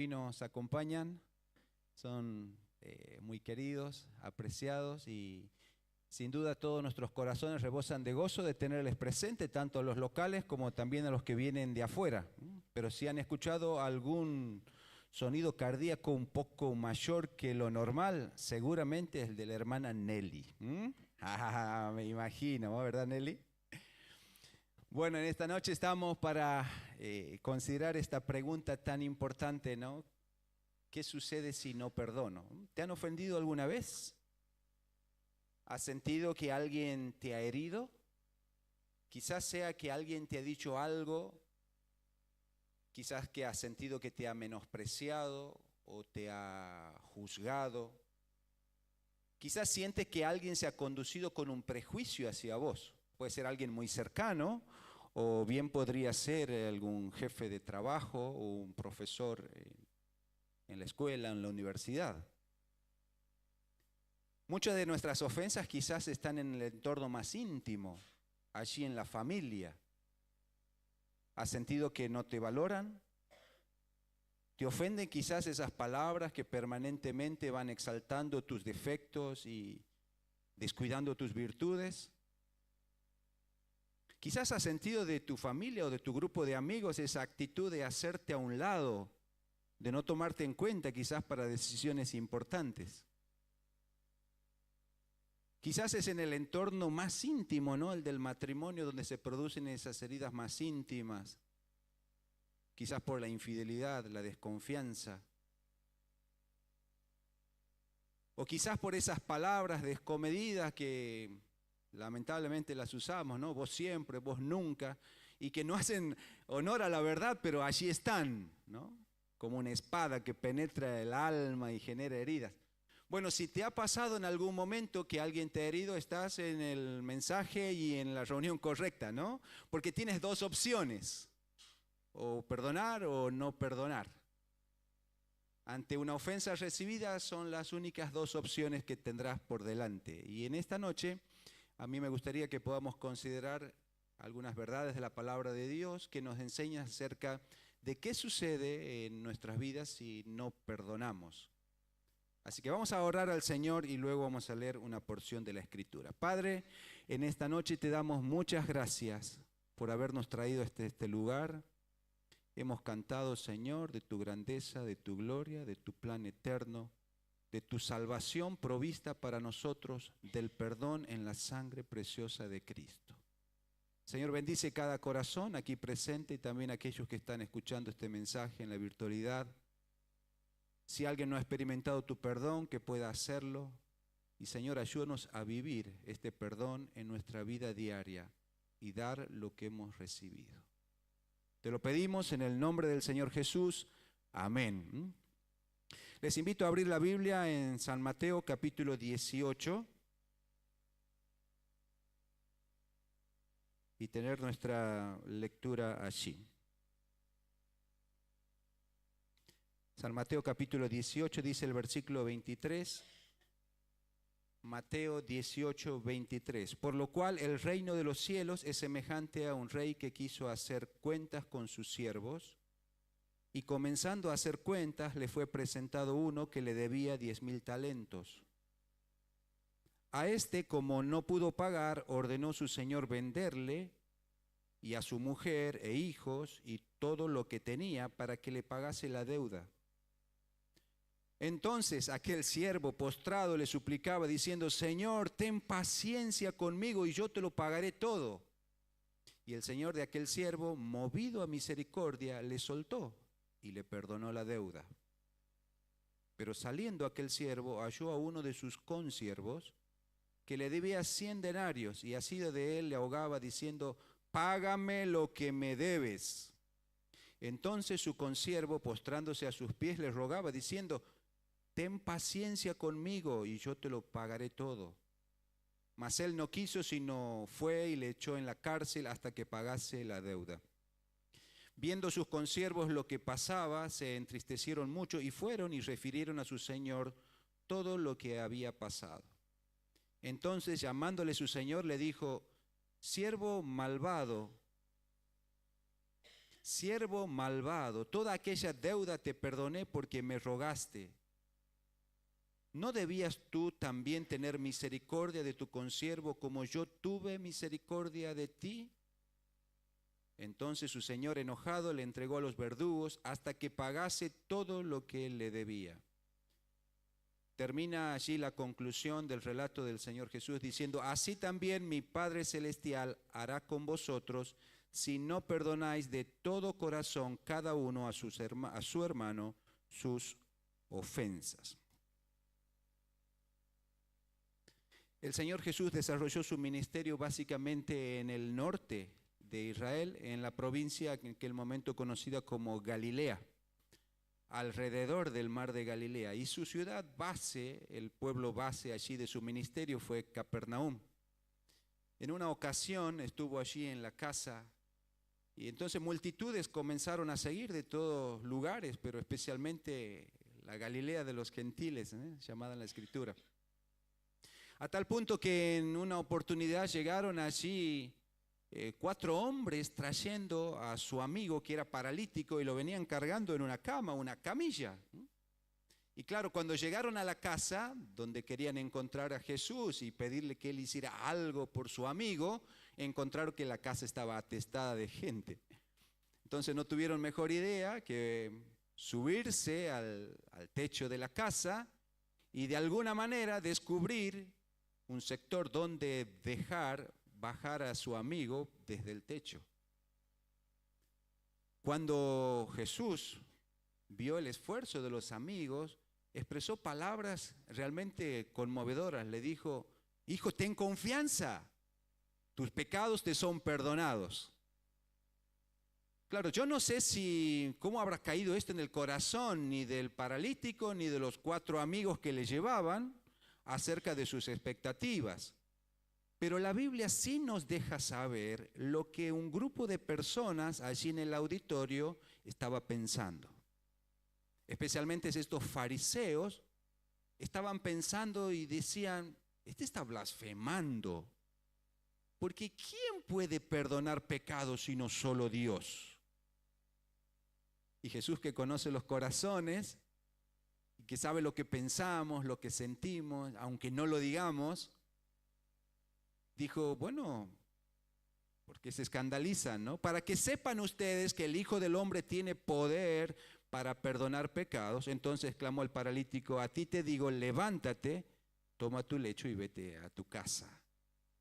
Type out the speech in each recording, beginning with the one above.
Y nos acompañan, son muy queridos, apreciados y sin duda todos nuestros corazones rebosan de gozo de tenerles presente, tanto a los locales como también a los que vienen de afuera. Pero si han escuchado algún sonido cardíaco un poco mayor que lo normal, seguramente es el de la hermana Nelly. Me imagino, ¿no? ¿Verdad, Nelly? Bueno, en esta noche estamos para considerar esta pregunta tan importante, ¿no? ¿Qué sucede si no perdono? ¿Te han ofendido alguna vez? ¿Has sentido que alguien te ha herido? Quizás sea que alguien te ha dicho algo, quizás que has sentido que te ha menospreciado o te ha juzgado. Quizás sientes que alguien se ha conducido con un prejuicio hacia vos. Puede ser alguien muy cercano o bien podría ser algún jefe de trabajo o un profesor en la escuela, en la universidad. Muchas de nuestras ofensas quizás están en el entorno más íntimo, allí en la familia. ¿Has sentido que no te valoran? ¿Te ofenden quizás esas palabras que permanentemente van exaltando tus defectos y descuidando tus virtudes? Quizás has sentido de tu familia o de tu grupo de amigos esa actitud de hacerte a un lado, de no tomarte en cuenta quizás para decisiones importantes. Quizás es en el entorno más íntimo, ¿no? El del matrimonio, donde se producen esas heridas más íntimas. Quizás por la infidelidad, la desconfianza. O quizás por esas palabras descomedidas que lamentablemente las usamos, ¿no? Vos siempre, vos nunca, y que no hacen honor a la verdad, pero allí están, ¿no? Como una espada que penetra el alma y genera heridas. Bueno, si te ha pasado en algún momento que alguien te ha herido, estás en el mensaje y en la reunión correcta, ¿no? Porque tienes dos opciones, o perdonar o no perdonar. Ante una ofensa recibida son las únicas dos opciones que tendrás por delante. Y en esta noche a mí me gustaría que podamos considerar algunas verdades de la palabra de Dios que nos enseñan acerca de qué sucede en nuestras vidas si no perdonamos. Así que vamos a orar al Señor y luego vamos a leer una porción de la Escritura. Padre, en esta noche te damos muchas gracias por habernos traído hasta este lugar. Hemos cantado, Señor, de tu grandeza, de tu gloria, de tu plan eterno, de tu salvación provista para nosotros, del perdón en la sangre preciosa de Cristo. Señor, bendice cada corazón aquí presente y también aquellos que están escuchando este mensaje en la virtualidad. Si alguien no ha experimentado tu perdón, que pueda hacerlo. Y Señor, ayúdanos a vivir este perdón en nuestra vida diaria y dar lo que hemos recibido. Te lo pedimos en el nombre del Señor Jesús. Amén. Les invito a abrir la Biblia en San Mateo capítulo 18 y tener nuestra lectura allí. San Mateo capítulo 18 dice el versículo 23, Mateo 18, 23. Por lo cual el reino de los cielos es semejante a un rey que quiso hacer cuentas con sus siervos, y comenzando a hacer cuentas le fue presentado uno que le debía 10,000 talentos. A este, como no pudo pagar, ordenó su señor venderle y a su mujer e hijos y todo lo que tenía para que le pagase la deuda. Entonces aquel siervo postrado le suplicaba diciendo: Señor, ten paciencia conmigo y yo te lo pagaré todo. Y el señor de aquel siervo, movido a misericordia, le soltó y le perdonó la deuda. Pero saliendo aquel siervo halló a uno de sus consiervos que le debía 100 denarios y asido de él le ahogaba diciendo: Págame lo que me debes. Entonces su consiervo, postrándose a sus pies, le rogaba diciendo: Ten paciencia conmigo y yo te lo pagaré todo. Mas él no quiso, sino fue y le echó en la cárcel hasta que pagase la deuda. Viendo sus consiervos lo que pasaba, se entristecieron mucho y fueron y refirieron a su señor todo lo que había pasado. Entonces, llamándole su señor, le dijo: Siervo malvado, siervo malvado, toda aquella deuda te perdoné porque me rogaste. ¿No debías tú también tener misericordia de tu consiervo como yo tuve misericordia de ti? Entonces su señor enojado le entregó a los verdugos hasta que pagase todo lo que él le debía. Termina allí la conclusión del relato del Señor Jesús diciendo, así también mi Padre Celestial hará con vosotros si no perdonáis de todo corazón cada uno a su hermano sus ofensas. El Señor Jesús desarrolló su ministerio básicamente en el norte de Israel, en la provincia en aquel momento conocida como Galilea, alrededor del mar de Galilea. Y su ciudad base, el pueblo base allí de su ministerio fue Capernaum. En una ocasión estuvo allí en la casa y entonces multitudes comenzaron a seguir de todos lugares, pero especialmente la Galilea de los gentiles, llamada en la Escritura. A tal punto que en una oportunidad llegaron allí 4 hombres trayendo a su amigo que era paralítico y lo venían cargando en una cama, una camilla. Y claro, cuando llegaron a la casa donde querían encontrar a Jesús y pedirle que él hiciera algo por su amigo, encontraron que la casa estaba atestada de gente. Entonces no tuvieron mejor idea que subirse al techo de la casa y de alguna manera descubrir un sector donde dejar bajar a su amigo desde el techo. Cuando Jesús vio el esfuerzo de los amigos, expresó palabras realmente conmovedoras. Le dijo, hijo, ten confianza, tus pecados te son perdonados. Claro, yo no sé cómo habrá caído esto en el corazón ni del paralítico ni de los 4 amigos que le llevaban acerca de sus expectativas. Pero la Biblia sí nos deja saber lo que un grupo de personas allí en el auditorio estaba pensando. Especialmente estos fariseos estaban pensando y decían, este está blasfemando, porque ¿quién puede perdonar pecados sino solo Dios? Y Jesús, que conoce los corazones, que sabe lo que pensamos, lo que sentimos, aunque no lo digamos, dijo, bueno, porque se escandalizan, ¿no? Para que sepan ustedes que el Hijo del Hombre tiene poder para perdonar pecados. Entonces clamó el paralítico, a ti te digo, levántate, toma tu lecho y vete a tu casa.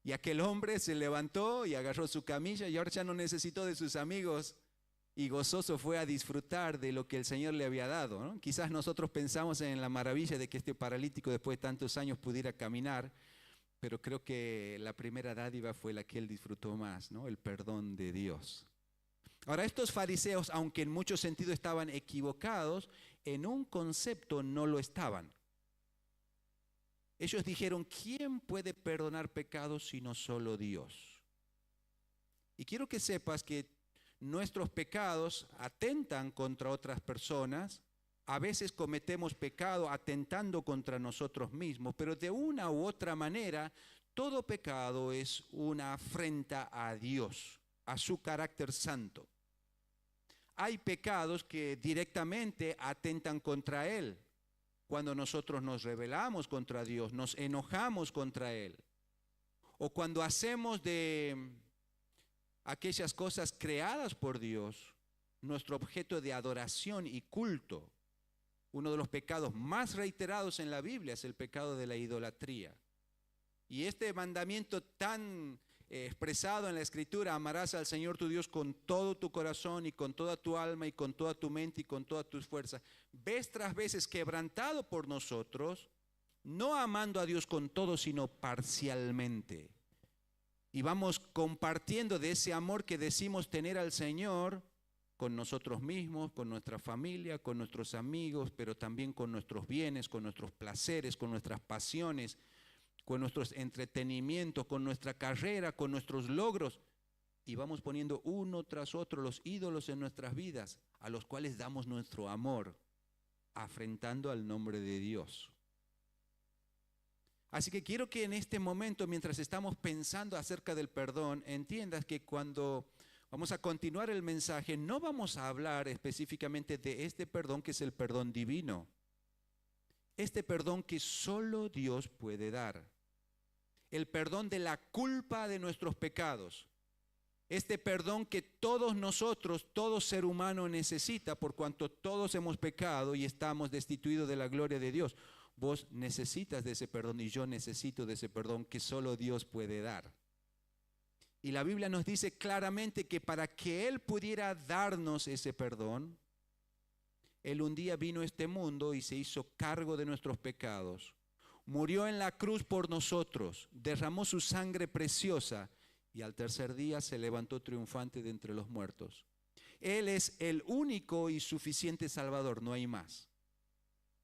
Y aquel hombre se levantó y agarró su camilla y ahora ya no necesitó de sus amigos y gozoso fue a disfrutar de lo que el Señor le había dado, ¿no? Quizás nosotros pensamos en la maravilla de que este paralítico después de tantos años pudiera caminar, pero creo que la primera dádiva fue la que él disfrutó más, ¿no? El perdón de Dios. Ahora, estos fariseos, aunque en muchos sentidos estaban equivocados, en un concepto no lo estaban. Ellos dijeron, ¿quién puede perdonar pecados sino solo Dios? Y quiero que sepas que nuestros pecados atentan contra otras personas. A veces cometemos pecado atentando contra nosotros mismos, pero de una u otra manera, todo pecado es una afrenta a Dios, a su carácter santo. Hay pecados que directamente atentan contra Él. Cuando nosotros nos rebelamos contra Dios, nos enojamos contra Él. O cuando hacemos de aquellas cosas creadas por Dios nuestro objeto de adoración y culto. Uno de los pecados más reiterados en la Biblia es el pecado de la idolatría. Y este mandamiento tan expresado en la Escritura, amarás al Señor tu Dios con todo tu corazón y con toda tu alma y con toda tu mente y con todas tus fuerzas, vez tras vez es quebrantado por nosotros, no amando a Dios con todo, sino parcialmente. Y vamos compartiendo de ese amor que decimos tener al Señor con nosotros mismos, con nuestra familia, con nuestros amigos, pero también con nuestros bienes, con nuestros placeres, con nuestras pasiones, con nuestros entretenimientos, con nuestra carrera, con nuestros logros. Y vamos poniendo uno tras otro los ídolos en nuestras vidas, a los cuales damos nuestro amor, afrentando al nombre de Dios. Así que quiero que en este momento, mientras estamos pensando acerca del perdón, entiendas que cuando Vamos a continuar el mensaje. No vamos a hablar específicamente de este perdón que es el perdón divino. Este perdón que solo Dios puede dar. El perdón de la culpa de nuestros pecados. Este perdón que todos nosotros, todo ser humano necesita, por cuanto todos hemos pecado y estamos destituidos de la gloria de Dios. Vos necesitas de ese perdón y yo necesito de ese perdón que solo Dios puede dar. Y la Biblia nos dice claramente que para que Él pudiera darnos ese perdón, Él un día vino a este mundo y se hizo cargo de nuestros pecados. Murió en la cruz por nosotros, derramó su sangre preciosa y al tercer día se levantó triunfante de entre los muertos. Él es el único y suficiente Salvador, no hay más.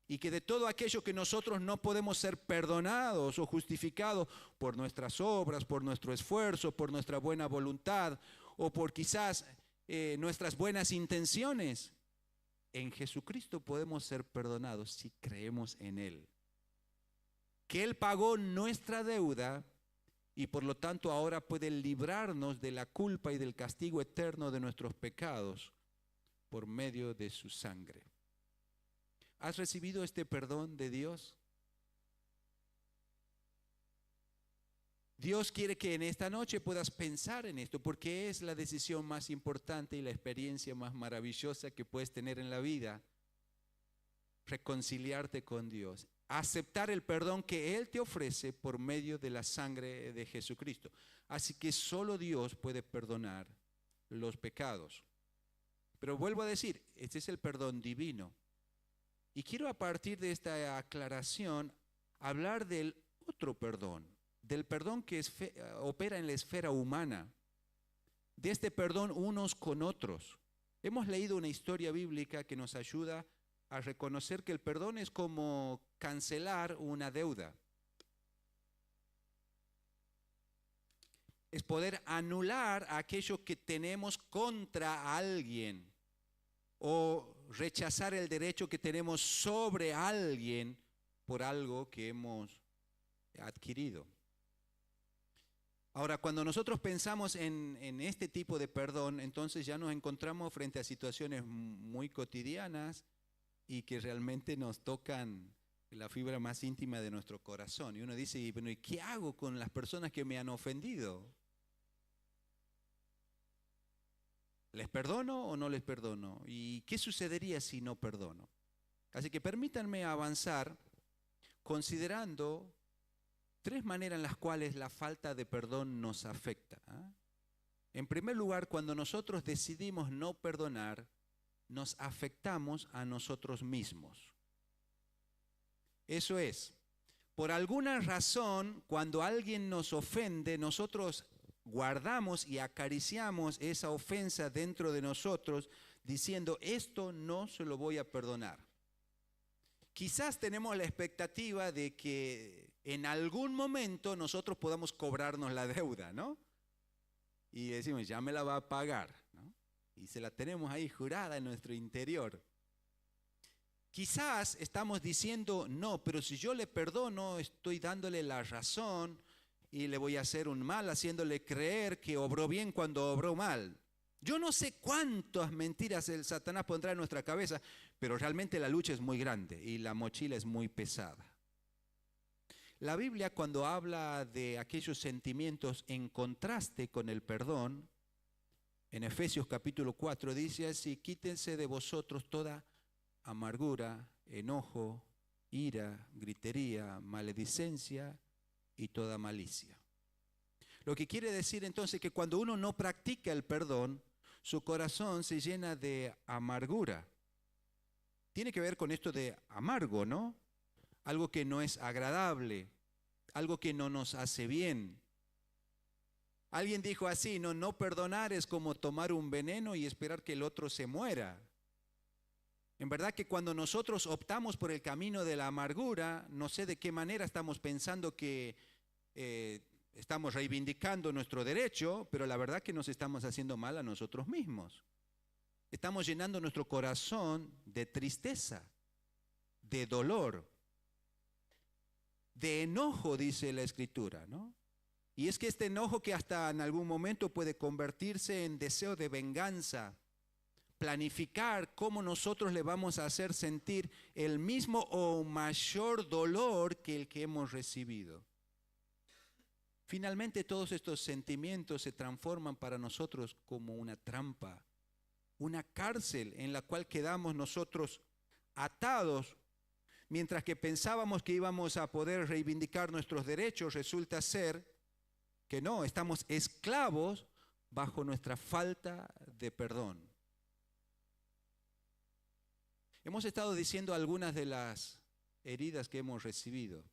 Y que de todo aquello que nosotros no podemos ser perdonados o justificados por nuestras obras, por nuestro esfuerzo, por nuestra buena voluntad o por quizás nuestras buenas intenciones, en Jesucristo podemos ser perdonados si creemos en Él. Que Él pagó nuestra deuda y por lo tanto ahora puede librarnos de la culpa y del castigo eterno de nuestros pecados por medio de su sangre. ¿Has recibido este perdón de Dios? Dios quiere que en esta noche puedas pensar en esto, porque es la decisión más importante y la experiencia más maravillosa que puedes tener en la vida. Reconciliarte con Dios, aceptar el perdón que Él te ofrece por medio de la sangre de Jesucristo. Así que solo Dios puede perdonar los pecados. Pero vuelvo a decir, este es el perdón divino. Y quiero a partir de esta aclaración hablar del otro perdón, del perdón que opera en la esfera humana, de este perdón unos con otros. Hemos leído una historia bíblica que nos ayuda a reconocer que el perdón es como cancelar una deuda. Es poder anular aquello que tenemos contra alguien o rechazar el derecho que tenemos sobre alguien por algo que hemos adquirido. Ahora, cuando nosotros pensamos en este tipo de perdón, entonces ya nos encontramos frente a situaciones muy cotidianas y que realmente nos tocan la fibra más íntima de nuestro corazón. Y uno dice, bueno, ¿y qué hago con las personas que me han ofendido? ¿Les perdono o no les perdono? ¿Y qué sucedería si no perdono? Así que permítanme avanzar considerando tres maneras en las cuales la falta de perdón nos afecta. En primer lugar, cuando nosotros decidimos no perdonar, nos afectamos a nosotros mismos. Eso es, por alguna razón, cuando alguien nos ofende, nosotros guardamos y acariciamos esa ofensa dentro de nosotros, diciendo, esto no se lo voy a perdonar. Quizás tenemos la expectativa de que en algún momento nosotros podamos cobrarnos la deuda, ¿no? Y decimos, ya me la va a pagar, ¿no? Y se la tenemos ahí jurada en nuestro interior. Quizás estamos diciendo, no, pero si yo le perdono, estoy dándole la razón y le voy a hacer un mal, haciéndole creer que obró bien cuando obró mal. Yo no sé cuántas mentiras el Satanás pondrá en nuestra cabeza, pero realmente la lucha es muy grande y la mochila es muy pesada. La Biblia, cuando habla de aquellos sentimientos en contraste con el perdón, en Efesios capítulo 4 dice así, quítense de vosotros toda amargura, enojo, ira, gritería, maledicencia y toda malicia. Lo que quiere decir entonces que cuando uno no practica el perdón, su corazón se llena de amargura. Tiene que ver con esto de amargo, ¿no? Algo que no es agradable, algo que no nos hace bien. Alguien dijo así, no perdonar es como tomar un veneno y esperar que el otro se muera. En verdad que cuando nosotros optamos por el camino de la amargura, no sé de qué manera estamos pensando que estamos reivindicando nuestro derecho, pero la verdad que nos estamos haciendo mal a nosotros mismos. Estamos llenando nuestro corazón de tristeza, de dolor, de enojo, dice la Escritura, ¿no? Y es que este enojo que hasta en algún momento puede convertirse en deseo de venganza, planificar cómo nosotros le vamos a hacer sentir el mismo o mayor dolor que el que hemos recibido. Finalmente todos estos sentimientos se transforman para nosotros como una trampa, una cárcel en la cual quedamos nosotros atados. Mientras que pensábamos que íbamos a poder reivindicar nuestros derechos, resulta ser que no, estamos esclavos bajo nuestra falta de perdón. Hemos estado diciendo algunas de las heridas que hemos recibido.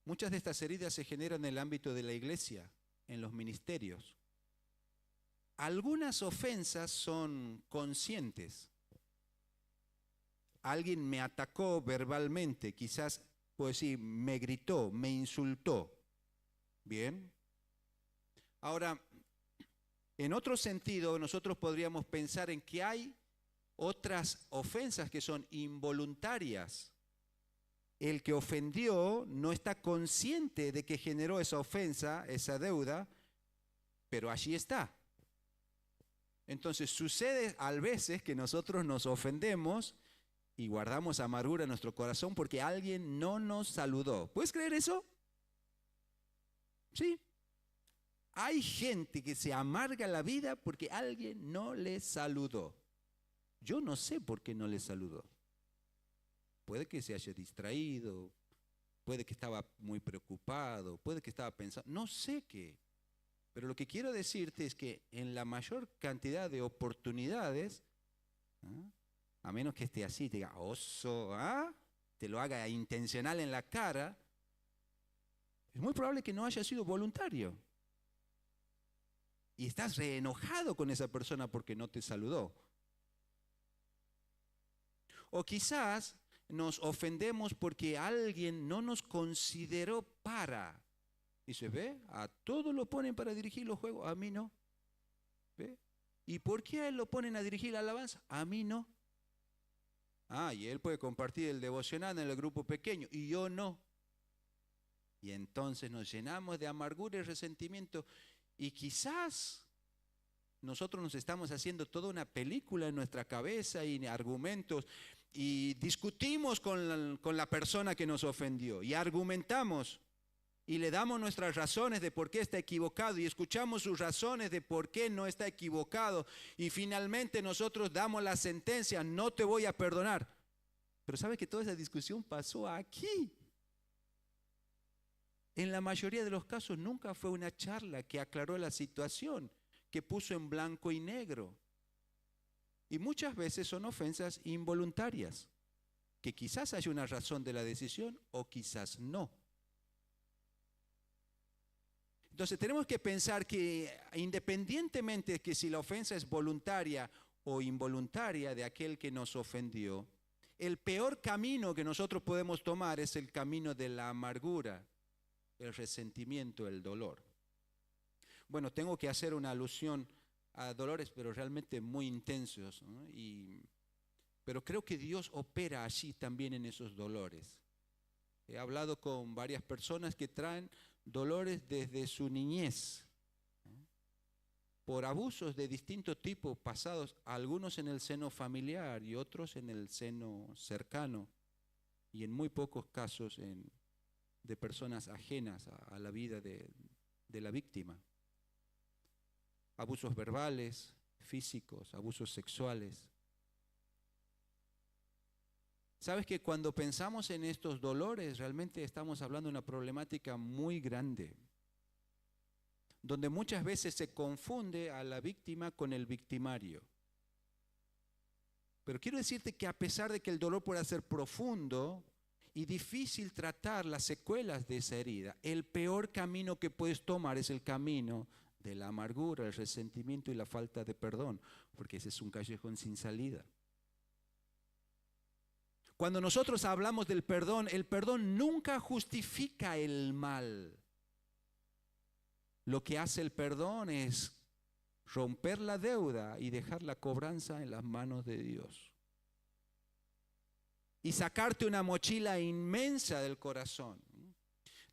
Muchas de estas heridas se generan en el ámbito de la iglesia, en los ministerios. Algunas ofensas son conscientes. Alguien me atacó verbalmente, quizás puedo decir, me gritó, me insultó. Bien. Ahora, en otro sentido, nosotros podríamos pensar en que hay otras ofensas que son involuntarias. El que ofendió no está consciente de que generó esa ofensa, esa deuda, pero allí está. Entonces sucede a veces que nosotros nos ofendemos y guardamos amargura en nuestro corazón porque alguien no nos saludó. ¿Puedes creer eso? Sí. Hay gente que se amarga la vida porque alguien no le saludó. Yo no sé por qué no le saludó. Puede que se haya distraído, puede que estaba muy preocupado, puede que estaba pensando, no sé qué. Pero lo que quiero decirte es que en la mayor cantidad de oportunidades, ¿ah? A menos que esté así, te diga, oso, ¿ah? Te lo haga intencional en la cara, es muy probable que no haya sido voluntario. Y estás reenojado con esa persona porque no te saludó. O quizás nos ofendemos porque alguien no nos consideró para. Y se ve, a todos lo ponen para dirigir los juegos, a mí no. ¿Ve? ¿Y por qué a él lo ponen a dirigir la alabanza? A mí no. Ah, y él puede compartir el devocional en el grupo pequeño, y yo no. Y entonces nos llenamos de amargura y resentimiento. Y quizás nosotros nos estamos haciendo toda una película en nuestra cabeza y argumentos. Y discutimos con la persona que nos ofendió. Y argumentamos. Y le damos nuestras razones de por qué está equivocado. Y escuchamos sus razones de por qué no está equivocado. Y finalmente nosotros damos la sentencia, no te voy a perdonar. Pero ¿sabe que toda esa discusión pasó aquí? En la mayoría de los casos nunca fue una charla que aclaró la situación, que puso en blanco y negro. Y muchas veces son ofensas involuntarias, que quizás haya una razón de la decisión o quizás no. Entonces tenemos que pensar que independientemente de que si la ofensa es voluntaria o involuntaria de aquel que nos ofendió, el peor camino que nosotros podemos tomar es el camino de la amargura, el resentimiento, el dolor. Bueno, tengo que hacer una alusión a dolores, pero realmente muy intensos, ¿no? Pero creo que Dios opera allí también en esos dolores. He hablado con varias personas que traen dolores desde su niñez, ¿no? Por abusos de distinto tipo pasados, algunos en el seno familiar y otros en el seno cercano, y en muy pocos casos de personas ajenas a la vida de la víctima. Abusos verbales, físicos, abusos sexuales. ¿Sabes que cuando pensamos en estos dolores realmente estamos hablando de una problemática muy grande? Donde muchas veces se confunde a la víctima con el victimario. Pero quiero decirte que a pesar de que el dolor pueda ser profundo y difícil tratar las secuelas de esa herida, el peor camino que puedes tomar es el camino de la amargura, el resentimiento y la falta de perdón, porque ese es un callejón sin salida. Cuando nosotros hablamos del perdón, el perdón nunca justifica el mal. Lo que hace el perdón es romper la deuda y dejar la cobranza en las manos de Dios. Y sacarte una mochila inmensa del corazón.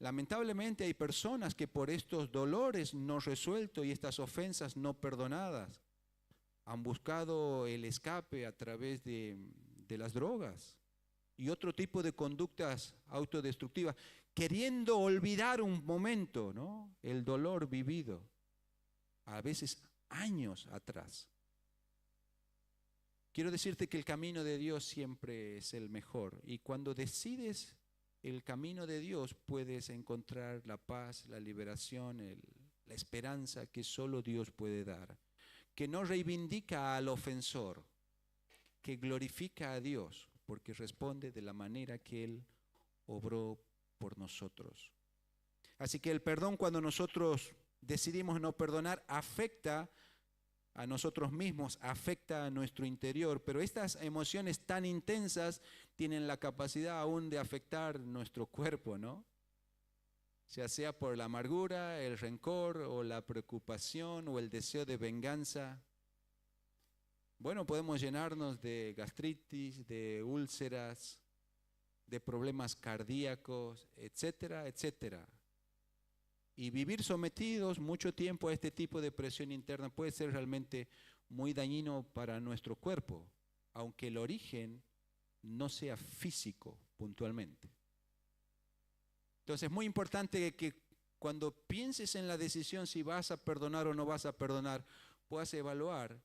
Lamentablemente hay personas que por estos dolores no resueltos y estas ofensas no perdonadas han buscado el escape a través de las drogas y otro tipo de conductas autodestructivas, queriendo olvidar un momento, ¿no? El dolor vivido, a veces años atrás. Quiero decirte que el camino de Dios siempre es el mejor, y cuando decides el camino de Dios puedes encontrar la paz, la liberación, la esperanza que solo Dios puede dar, que no reivindica al ofensor, que glorifica a Dios, porque responde de la manera que Él obró por nosotros. Así que el perdón, cuando nosotros decidimos no perdonar, afecta a nosotros mismos, afecta a nuestro interior, pero estas emociones tan intensas tienen la capacidad aún de afectar nuestro cuerpo, ¿no? Ya sea por la amargura, el rencor o la preocupación o el deseo de venganza. Bueno, podemos llenarnos de gastritis, de úlceras, de problemas cardíacos, etcétera, etcétera. Y vivir sometidos mucho tiempo a este tipo de presión interna puede ser realmente muy dañino para nuestro cuerpo, aunque el origen no sea físico puntualmente. Entonces es muy importante que cuando pienses en la decisión si vas a perdonar o no vas a perdonar, puedas evaluar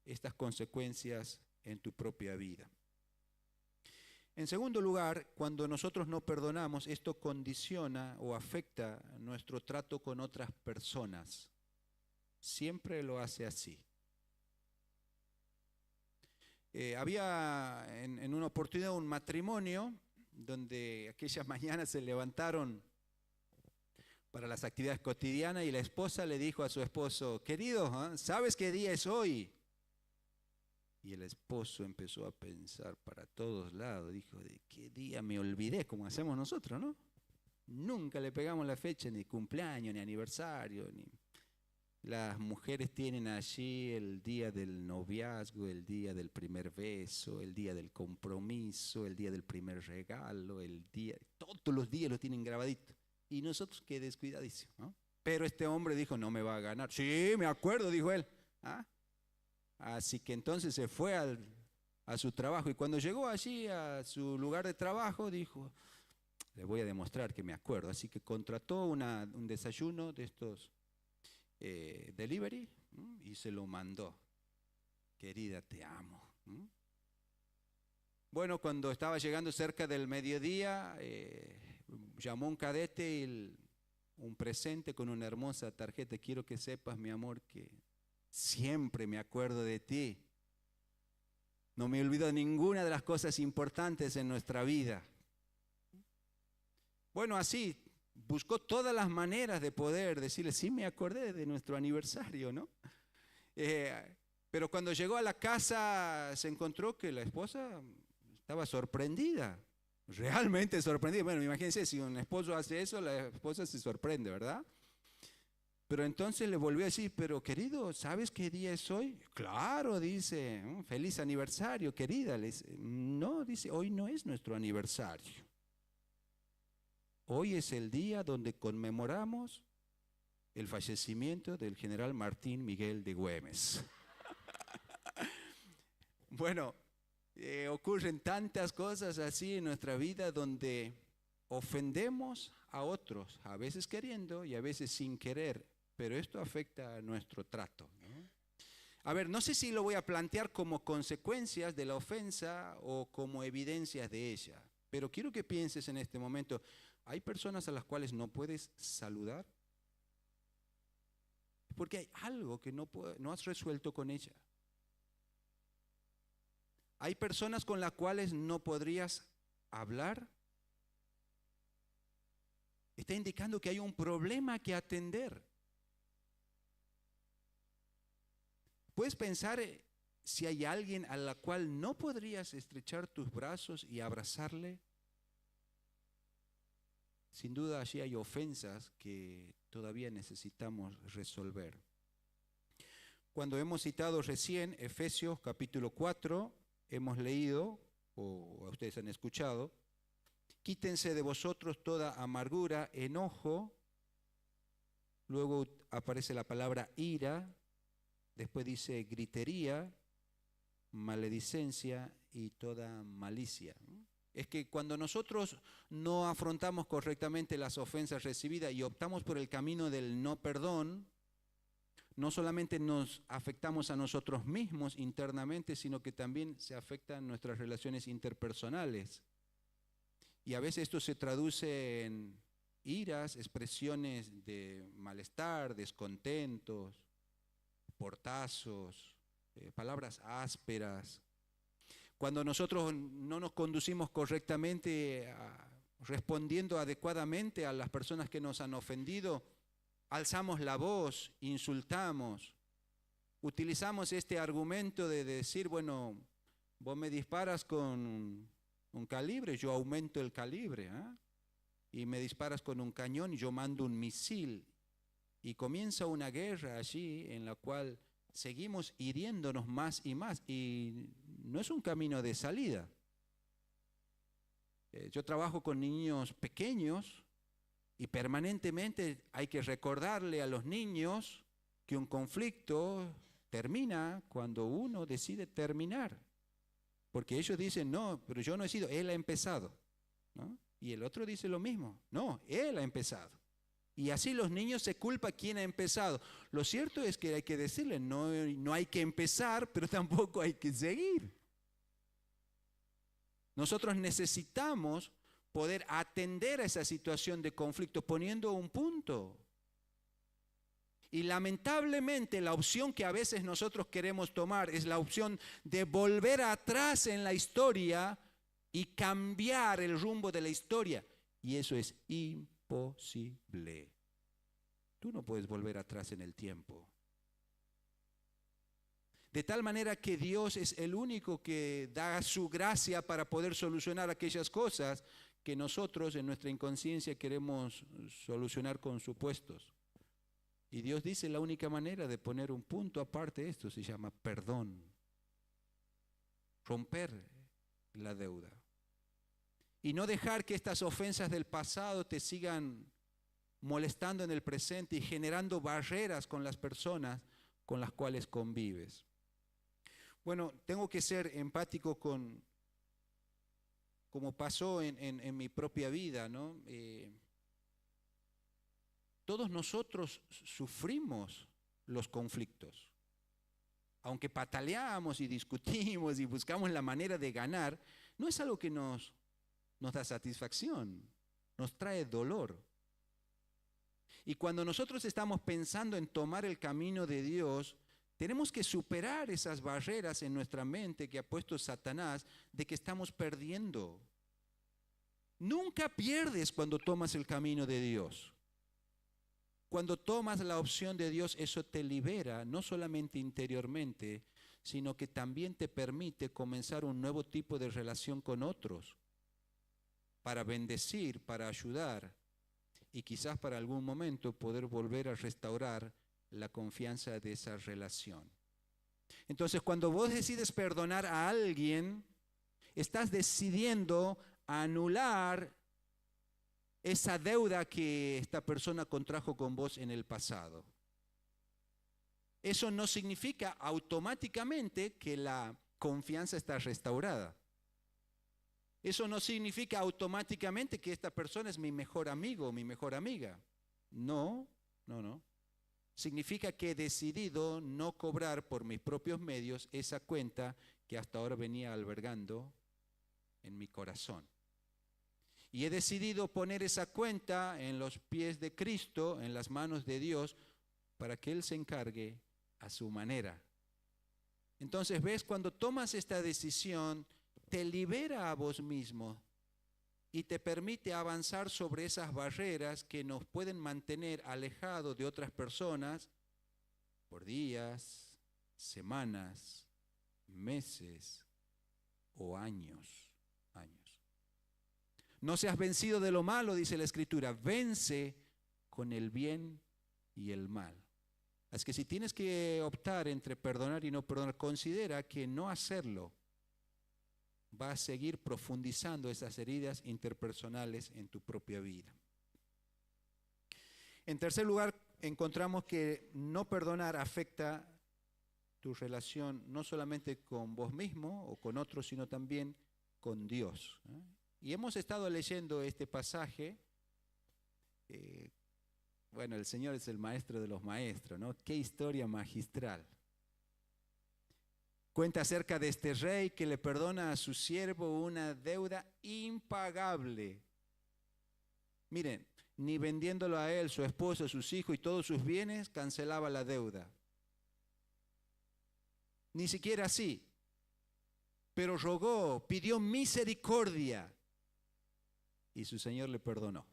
estas consecuencias en tu propia vida. En segundo lugar, cuando nosotros no perdonamos, esto condiciona o afecta nuestro trato con otras personas. Siempre lo hace así. Había en una oportunidad un matrimonio donde aquellas mañanas se levantaron para las actividades cotidianas y la esposa le dijo a su esposo: querido, ¿sabes qué día es hoy? Y el esposo empezó a pensar para todos lados, dijo: ¿de qué día me olvidé? Como hacemos nosotros, ¿no? Nunca le pegamos la fecha, ni cumpleaños, ni aniversario, ni... Las mujeres tienen allí el día del noviazgo, el día del primer beso, el día del compromiso, el día del primer regalo, todos los días lo tienen grabadito. Y nosotros, qué descuidadísimo, ¿no? Pero este hombre dijo: no me va a ganar. Sí, me acuerdo, dijo él. Así que entonces se fue a su trabajo, y cuando llegó allí a su lugar de trabajo dijo: le voy a demostrar que me acuerdo. Así que contrató un desayuno de estos delivery y se lo mandó. Querida, te amo. Bueno, cuando estaba llegando cerca del mediodía, llamó un cadete y un presente con una hermosa tarjeta: quiero que sepas, mi amor, que siempre me acuerdo de ti. No me olvido de ninguna de las cosas importantes en nuestra vida. Bueno, así buscó todas las maneras de poder decirle: sí, me acordé de nuestro aniversario, ¿no? Pero cuando llegó a la casa se encontró que la esposa estaba sorprendida, realmente sorprendida. Bueno, imagínense, si un esposo hace eso, la esposa se sorprende, ¿verdad? Pero entonces le volvió a decir: pero querido, ¿sabes qué día es hoy? Claro, dice, feliz aniversario, querida. Le dice: no, dice, hoy no es nuestro aniversario. Hoy es el día donde conmemoramos el fallecimiento del general Martín Miguel de Güemes. Bueno, ocurren tantas cosas así en nuestra vida donde ofendemos a otros, a veces queriendo y a veces sin querer, pero esto afecta a nuestro trato, ¿no? A ver, no sé si lo voy a plantear como consecuencias de la ofensa o como evidencias de ella, pero quiero que pienses en este momento: ¿hay personas a las cuales no puedes saludar? Porque hay algo que no has resuelto con ella. ¿Hay personas con las cuales no podrías hablar? Está indicando que hay un problema que atender. ¿Puedes pensar si hay alguien a la cual no podrías estrechar tus brazos y abrazarle? Sin duda allí hay ofensas que todavía necesitamos resolver. Cuando hemos citado recién Efesios capítulo 4, hemos leído, o ustedes han escuchado, Quítense de vosotros toda amargura, enojo. Luego aparece la palabra ira. Después dice gritería, maledicencia y toda malicia. Es que cuando nosotros no afrontamos correctamente las ofensas recibidas y optamos por el camino del no perdón, no solamente nos afectamos a nosotros mismos internamente, sino que también se afectan nuestras relaciones interpersonales. Y a veces esto se traduce en iras, expresiones de malestar, descontentos, portazos, palabras ásperas. Cuando nosotros no nos conducimos correctamente, respondiendo adecuadamente a las personas que nos han ofendido, alzamos la voz, insultamos, utilizamos este argumento de decir, bueno, vos me disparas con un calibre, yo aumento el calibre, ¿eh? Y me disparas con un cañón y yo mando un misil. Y comienza una guerra allí en la cual seguimos hiriéndonos más y más. Y no es un camino de salida. Yo trabajo con niños pequeños y permanentemente hay que recordarle a los niños que un conflicto termina cuando uno decide terminar. Porque ellos dicen, no, pero yo no he sido, él ha empezado, ¿no? Y el otro dice lo mismo, no, él ha empezado. Y así los niños se culpan quién ha empezado. Lo cierto es que hay que decirle, no hay que empezar, pero tampoco hay que seguir. Nosotros necesitamos poder atender a esa situación de conflicto poniendo un punto. Y lamentablemente la opción que a veces nosotros queremos tomar es la opción de volver atrás en la historia y cambiar el rumbo de la historia. Y eso es imposible. Tú no puedes volver atrás en el tiempo. De tal manera que Dios es el único que da su gracia para poder solucionar aquellas cosas que nosotros en nuestra inconsciencia queremos solucionar con supuestos. Y Dios dice la única manera de poner un punto aparte de esto se llama perdón. Romper la deuda. Y no dejar que estas ofensas del pasado te sigan molestando en el presente y generando barreras con las personas con las cuales convives. Bueno, tengo que ser empático con como pasó en mi propia vida, ¿no? Todos nosotros sufrimos los conflictos. Aunque pataleamos y discutimos y buscamos la manera de ganar, no es algo que nos da satisfacción, nos trae dolor. Y cuando nosotros estamos pensando en tomar el camino de Dios, tenemos que superar esas barreras en nuestra mente que ha puesto Satanás de que estamos perdiendo. Nunca pierdes cuando tomas el camino de Dios. Cuando tomas la opción de Dios, eso te libera, no solamente interiormente, sino que también te permite comenzar un nuevo tipo de relación con otros, para bendecir, para ayudar y quizás para algún momento poder volver a restaurar la confianza de esa relación. Entonces, cuando vos decides perdonar a alguien, estás decidiendo anular esa deuda que esta persona contrajo con vos en el pasado. Eso no significa automáticamente que la confianza está restaurada. Eso no significa automáticamente que esta persona es mi mejor amigo o mi mejor amiga. No. Significa que he decidido no cobrar por mis propios medios esa cuenta que hasta ahora venía albergando en mi corazón. Y he decidido poner esa cuenta en los pies de Cristo, en las manos de Dios, para que Él se encargue a su manera. Entonces, ¿ves? Cuando tomas esta decisión, te libera a vos mismo y te permite avanzar sobre esas barreras que nos pueden mantener alejados de otras personas por días, semanas, meses o años. No seas vencido de lo malo, dice la Escritura, vence con el bien y el mal. Así que si tienes que optar entre perdonar y no perdonar, considera que no hacerlo va a seguir profundizando esas heridas interpersonales en tu propia vida. En tercer lugar, encontramos que no perdonar afecta tu relación no solamente con vos mismo o con otros, sino también con Dios. Y hemos estado leyendo este pasaje. Bueno, el Señor es el maestro de los maestros, ¿no? Qué historia magistral. Cuenta acerca de este rey que le perdona a su siervo una deuda impagable. Miren, ni vendiéndolo a él, su esposo, sus hijos y todos sus bienes, cancelaba la deuda. Ni siquiera así. Pero rogó, pidió misericordia y su Señor le perdonó.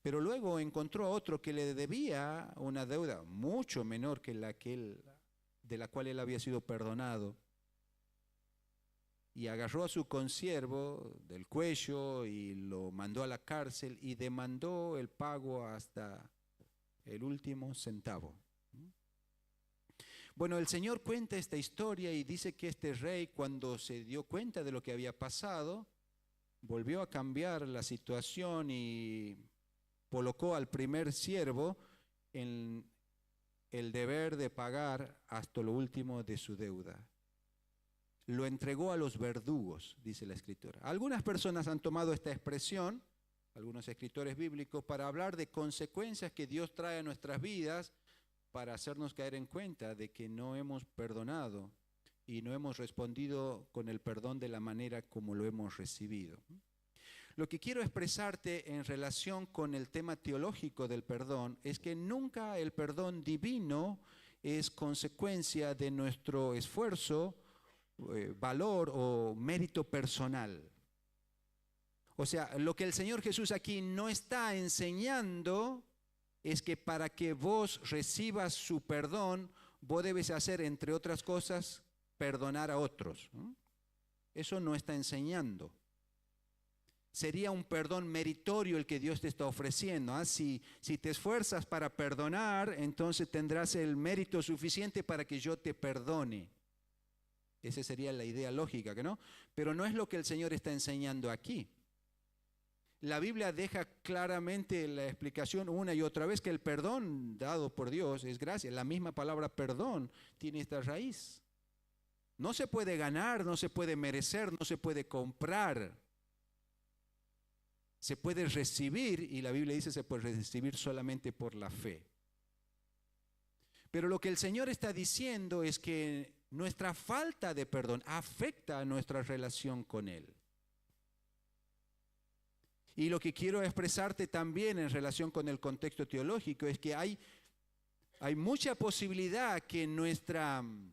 Pero luego encontró a otro que le debía una deuda mucho menor que de la cual él había sido perdonado. Y agarró a su consiervo del cuello y lo mandó a la cárcel y demandó el pago hasta el último centavo. Bueno, el Señor cuenta esta historia y dice que este rey, cuando se dio cuenta de lo que había pasado, volvió a cambiar la situación y colocó al primer siervo en el deber de pagar hasta lo último de su deuda. Lo entregó a los verdugos, dice la Escritura. Algunas personas han tomado esta expresión, algunos escritores bíblicos, para hablar de consecuencias que Dios trae a nuestras vidas para hacernos caer en cuenta de que no hemos perdonado y no hemos respondido con el perdón de la manera como lo hemos recibido. Lo que quiero expresarte en relación con el tema teológico del perdón es que nunca el perdón divino es consecuencia de nuestro esfuerzo, valor o mérito personal. O sea, lo que el Señor Jesús aquí no está enseñando es que para que vos recibas su perdón, vos debes hacer, entre otras cosas, perdonar a otros. Eso no está enseñando. Sería un perdón meritorio el que Dios te está ofreciendo. Si te esfuerzas para perdonar, entonces tendrás el mérito suficiente para que yo te perdone. Esa sería la idea lógica, ¿no? Pero no es lo que el Señor está enseñando aquí. La Biblia deja claramente la explicación una y otra vez que el perdón dado por Dios es gracia. La misma palabra perdón tiene esta raíz. No se puede ganar, no se puede merecer, no se puede comprar. Se puede recibir, y la Biblia dice se puede recibir solamente por la fe. Pero lo que el Señor está diciendo es que nuestra falta de perdón afecta a nuestra relación con Él. Y lo que quiero expresarte también en relación con el contexto teológico es que hay mucha posibilidad que nuestra, no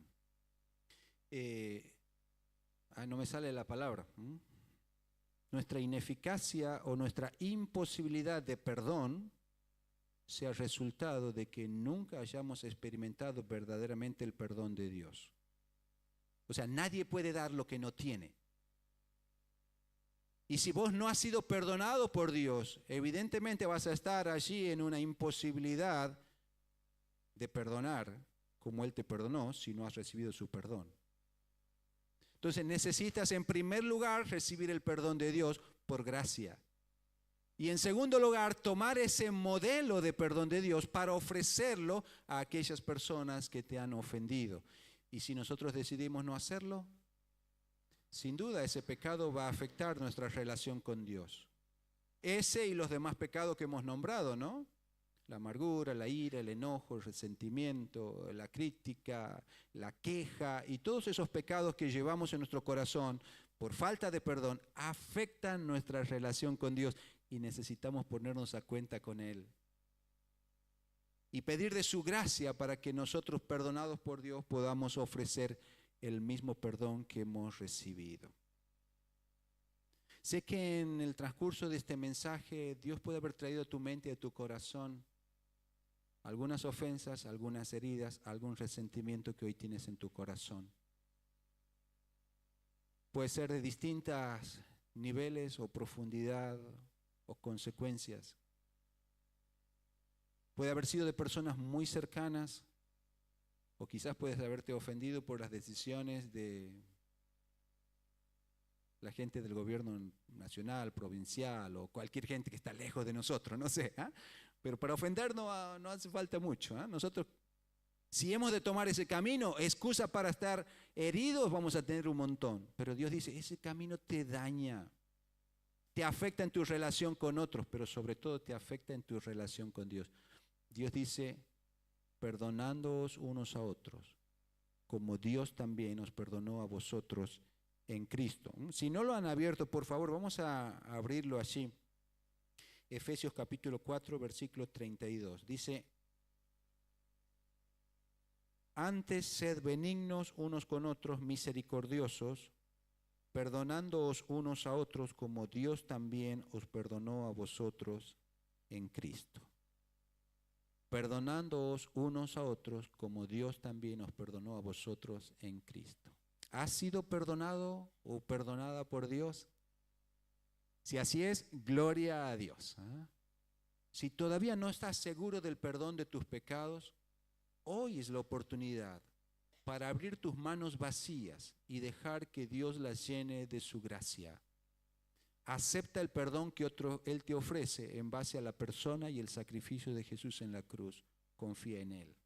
me sale la palabra, nuestra ineficacia o nuestra imposibilidad de perdón sea resultado de que nunca hayamos experimentado verdaderamente el perdón de Dios. O sea, nadie puede dar lo que no tiene. Y si vos no has sido perdonado por Dios, evidentemente vas a estar allí en una imposibilidad de perdonar como Él te perdonó si no has recibido su perdón. Entonces necesitas en primer lugar recibir el perdón de Dios por gracia. Y en segundo lugar, tomar ese modelo de perdón de Dios para ofrecerlo a aquellas personas que te han ofendido. Y si nosotros decidimos no hacerlo, sin duda ese pecado va a afectar nuestra relación con Dios. Ese y los demás pecados que hemos nombrado, ¿no? La amargura, la ira, el enojo, el resentimiento, la crítica, la queja y todos esos pecados que llevamos en nuestro corazón por falta de perdón afectan nuestra relación con Dios y necesitamos ponernos a cuenta con Él. Y pedir de su gracia para que nosotros, perdonados por Dios, podamos ofrecer el mismo perdón que hemos recibido. Sé que en el transcurso de este mensaje Dios puede haber traído a tu mente y a tu corazón algunas ofensas, algunas heridas, algún resentimiento que hoy tienes en tu corazón. Puede ser de distintos niveles o profundidad o consecuencias. Puede haber sido de personas muy cercanas O quizás puedes haberte ofendido por las decisiones de la gente del gobierno nacional, provincial o cualquier gente que está lejos de nosotros, no sé. ¿Ah? Pero para ofender no hace falta mucho. ¿Ah? Nosotros, si hemos de tomar ese camino, excusa para estar heridos vamos a tener un montón. Pero Dios dice, ese camino te daña, te afecta en tu relación con otros, pero sobre todo te afecta en tu relación con Dios. Dios dice, perdonándoos unos a otros, como Dios también os perdonó a vosotros en Cristo. Si no lo han abierto, por favor, vamos a abrirlo allí. Efesios capítulo 4, versículo 32. Dice, antes sed benignos unos con otros, misericordiosos, perdonándoos unos a otros, como Dios también os perdonó a vosotros en Cristo. Perdonándoos unos a otros, como Dios también os perdonó a vosotros en Cristo. ¿Has sido perdonado o perdonada por Dios? Si así es, gloria a Dios. ¿Ah? Si todavía no estás seguro del perdón de tus pecados, hoy es la oportunidad para abrir tus manos vacías y dejar que Dios las llene de su gracia. Acepta el perdón que Él te ofrece en base a la persona y el sacrificio de Jesús en la cruz. Confía en Él.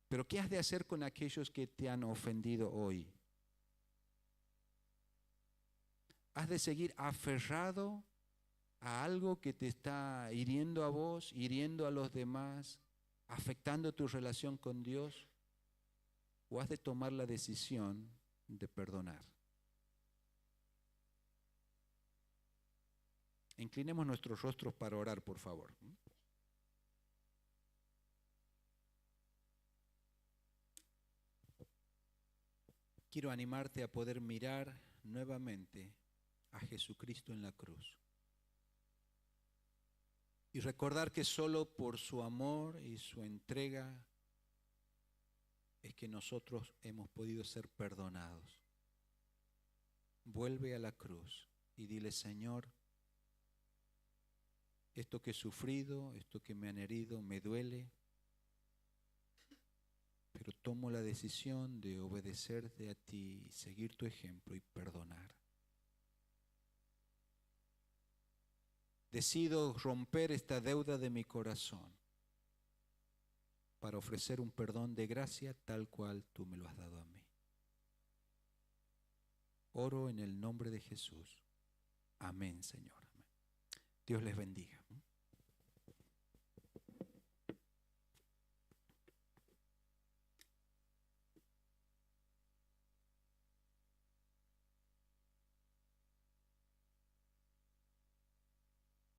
Pero ¿qué has de hacer con aquellos que te han ofendido hoy? ¿Has de seguir aferrado a algo que te está hiriendo a vos, hiriendo a los demás, afectando tu relación con Dios? ¿O has de tomar la decisión de perdonar? Inclinemos nuestros rostros para orar, por favor. Quiero animarte a poder mirar nuevamente a Jesucristo en la cruz y recordar que solo por su amor y su entrega es que nosotros hemos podido ser perdonados. Vuelve a la cruz y dile, Señor, esto que he sufrido, esto que me han herido, me duele, pero tomo la decisión de obedecerte a ti, seguir tu ejemplo y perdonar. Decido romper esta deuda de mi corazón para ofrecer un perdón de gracia tal cual tú me lo has dado a mí. Oro en el nombre de Jesús. Amén, Señor. Dios les bendiga.